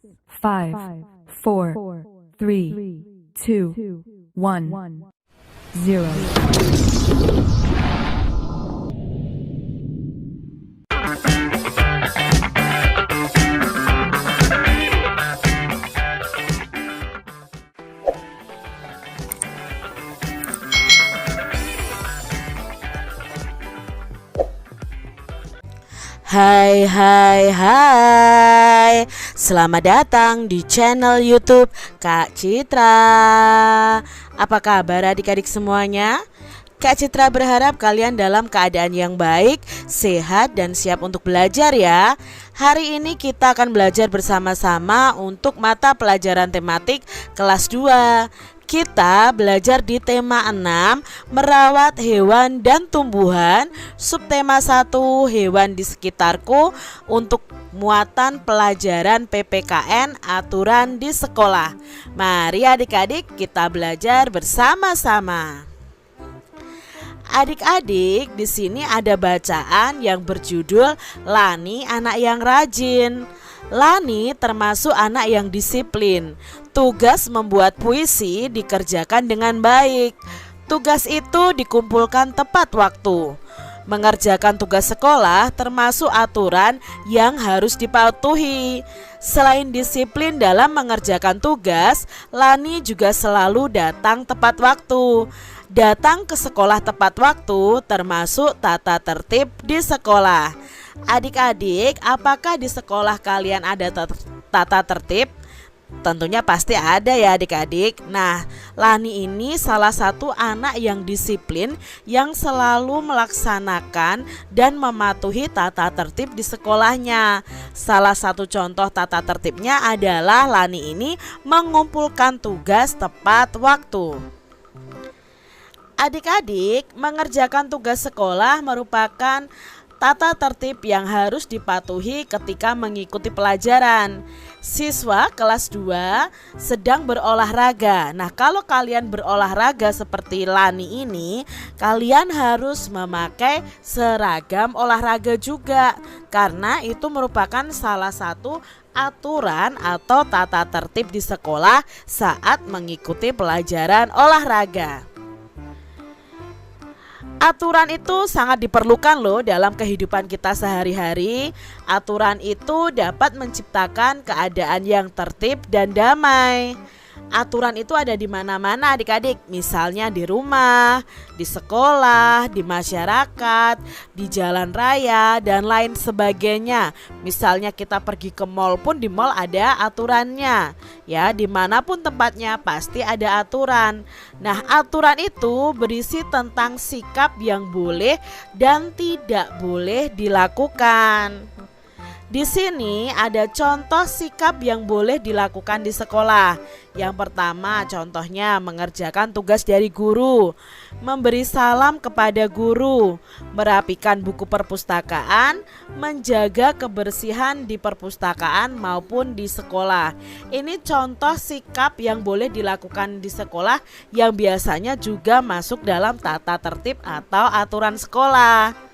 5, 4, 3, 2, 1, 0. Hai hai hai, selamat datang di channel YouTube Kak Citra. Apa kabar adik-adik semuanya? Kak Citra berharap kalian dalam keadaan yang baik, sehat dan siap untuk belajar ya. Hari ini kita akan belajar bersama-sama untuk mata pelajaran tematik kelas 2. Kita belajar di tema 6, merawat hewan dan tumbuhan, subtema 1, hewan di sekitarku, untuk muatan pelajaran PPKN aturan di sekolah. Mari adik-adik kita belajar bersama-sama. Adik-adik, di sini ada bacaan yang berjudul Lani anak yang rajin. Lani termasuk anak yang disiplin. Tugas membuat puisi dikerjakan dengan baik. Tugas itu dikumpulkan tepat waktu. Mengerjakan tugas sekolah termasuk aturan yang harus dipatuhi. Selain disiplin dalam mengerjakan tugas, Lani juga selalu datang tepat waktu. Datang ke sekolah tepat waktu termasuk tata tertib di sekolah. Adik-adik, apakah di sekolah kalian ada tata tertib? Tentunya pasti ada ya adik-adik. Nah, Lani ini salah satu anak yang disiplin, yang selalu melaksanakan dan mematuhi tata tertib di sekolahnya. Salah satu contoh tata tertibnya adalah Lani ini mengumpulkan tugas tepat waktu. Adik-adik, mengerjakan tugas sekolah merupakan tata tertib yang harus dipatuhi ketika mengikuti pelajaran. Siswa kelas 2 sedang berolahraga. Nah, kalau kalian berolahraga seperti Lani ini, kalian harus memakai seragam olahraga juga, karena itu merupakan salah satu aturan atau tata tertib di sekolah saat mengikuti pelajaran olahraga. Aturan itu sangat diperlukan loh dalam kehidupan kita sehari-hari. Aturan itu dapat menciptakan keadaan yang tertib dan damai. Aturan itu ada di mana-mana adik-adik, misalnya di rumah, di sekolah, di masyarakat, di jalan raya, dan lain sebagainya. Misalnya kita pergi ke mall pun, di mall ada aturannya. Ya, dimanapun tempatnya pasti ada aturan. Nah, aturan itu berisi tentang sikap yang boleh dan tidak boleh dilakukan. Di sini ada contoh sikap yang boleh dilakukan di sekolah. Yang pertama, contohnya mengerjakan tugas dari guru, memberi salam kepada guru, merapikan buku perpustakaan, menjaga kebersihan di perpustakaan maupun di sekolah. Ini contoh sikap yang boleh dilakukan di sekolah yang biasanya juga masuk dalam tata tertib atau aturan sekolah.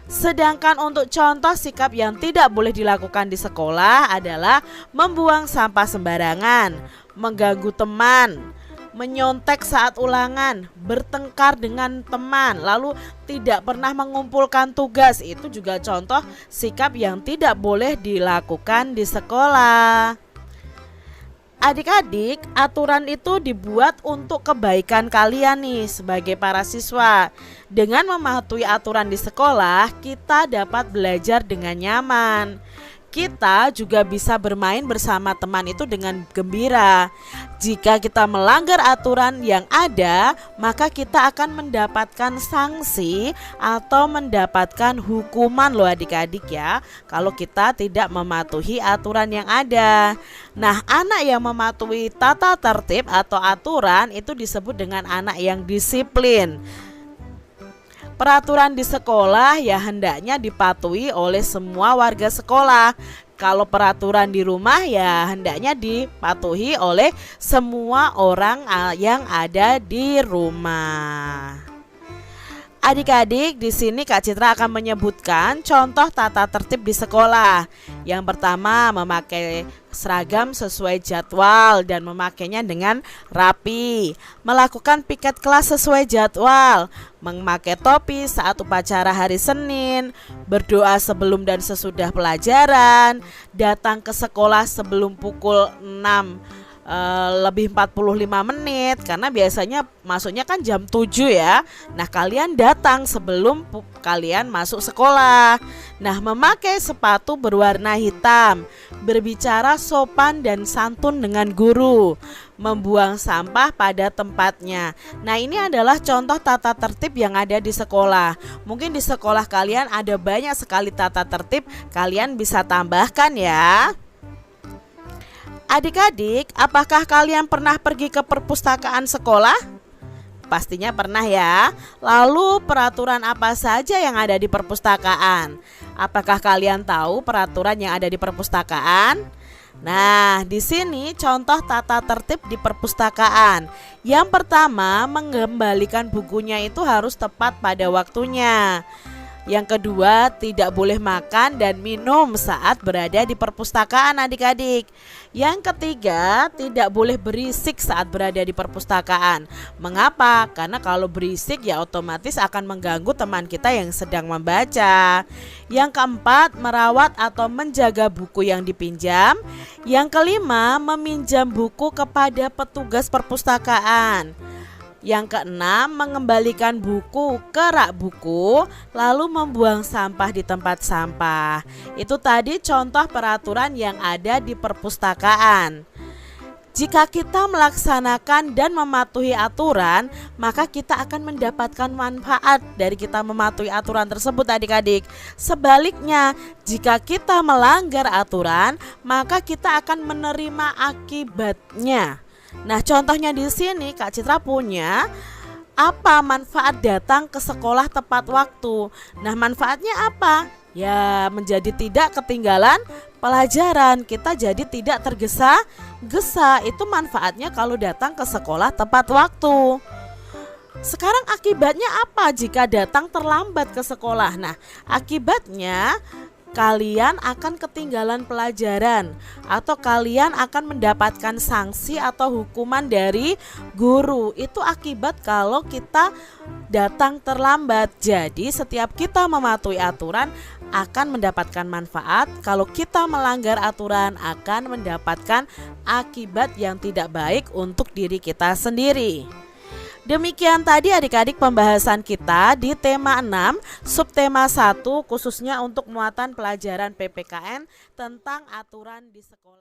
Sedangkan untuk contoh sikap yang tidak boleh dilakukan di sekolah adalah membuang sampah sembarangan, mengganggu teman, menyontek saat ulangan, bertengkar dengan teman, lalu tidak pernah mengumpulkan tugas. Itu juga contoh sikap yang tidak boleh dilakukan di sekolah. Adik-adik, aturan itu dibuat untuk kebaikan kalian nih sebagai para siswa. Dengan mematuhi aturan di sekolah, kita dapat belajar dengan nyaman. Kita juga bisa bermain bersama teman itu dengan gembira. Jika kita melanggar aturan yang ada, maka kita akan mendapatkan sanksi atau mendapatkan hukuman loh adik-adik ya, kalau kita tidak mematuhi aturan yang ada. Nah, anak yang mematuhi tata tertib atau aturan itu disebut dengan anak yang disiplin. Peraturan di sekolah ya hendaknya dipatuhi oleh semua warga sekolah. Kalau peraturan di rumah ya hendaknya dipatuhi oleh semua orang yang ada di rumah. Adik-adik, di sini Kak Citra akan menyebutkan contoh tata tertib di sekolah. Yang pertama, memakai seragam sesuai jadwal dan memakainya dengan rapi. Melakukan piket kelas sesuai jadwal. Memakai topi saat upacara hari Senin. Berdoa sebelum dan sesudah pelajaran. Datang ke sekolah sebelum pukul 6 lebih 45 menit, karena biasanya masuknya kan jam 7 ya. Nah, kalian datang sebelum kalian masuk sekolah. Nah, memakai sepatu berwarna hitam, berbicara sopan dan santun dengan guru, membuang sampah pada tempatnya. Nah, ini adalah contoh tata tertib yang ada di sekolah. Mungkin di sekolah kalian ada banyak sekali tata tertib, kalian bisa tambahkan ya. Adik-adik, apakah kalian pernah pergi ke perpustakaan sekolah? Pastinya pernah ya. Lalu peraturan apa saja yang ada di perpustakaan? Apakah kalian tahu peraturan yang ada di perpustakaan? Nah, di sini contoh tata tertib di perpustakaan. Yang pertama, mengembalikan bukunya itu harus tepat pada waktunya. Yang kedua, tidak boleh makan dan minum saat berada di perpustakaan adik-adik. Yang ketiga, tidak boleh berisik saat berada di perpustakaan. Mengapa? Karena kalau berisik ya otomatis akan mengganggu teman kita yang sedang membaca. Yang keempat, merawat atau menjaga buku yang dipinjam. Yang kelima, meminjam buku kepada petugas perpustakaan. Yang keenam, mengembalikan buku ke rak buku, lalu membuang sampah di tempat sampah. Itu tadi contoh peraturan yang ada di perpustakaan. Jika kita melaksanakan dan mematuhi aturan, maka kita akan mendapatkan manfaat dari kita mematuhi aturan tersebut adik-adik. Sebaliknya, jika kita melanggar aturan, maka kita akan menerima akibatnya. Nah, contohnya di sini Kak Citra punya apa manfaat datang ke sekolah tepat waktu. Nah, manfaatnya apa? Ya, menjadi tidak ketinggalan pelajaran. Kita jadi tidak tergesa-gesa. Itu manfaatnya kalau datang ke sekolah tepat waktu. Sekarang akibatnya apa jika datang terlambat ke sekolah? Nah, akibatnya kalian akan ketinggalan pelajaran atau kalian akan mendapatkan sanksi atau hukuman dari guru. Itu akibat kalau kita datang terlambat. Jadi setiap kita mematuhi aturan akan mendapatkan manfaat. Kalau kita melanggar aturan akan mendapatkan akibat yang tidak baik untuk diri kita sendiri. Demikian tadi adik-adik pembahasan kita di tema 6, subtema 1 khususnya untuk muatan pelajaran PPKN tentang aturan di sekolah.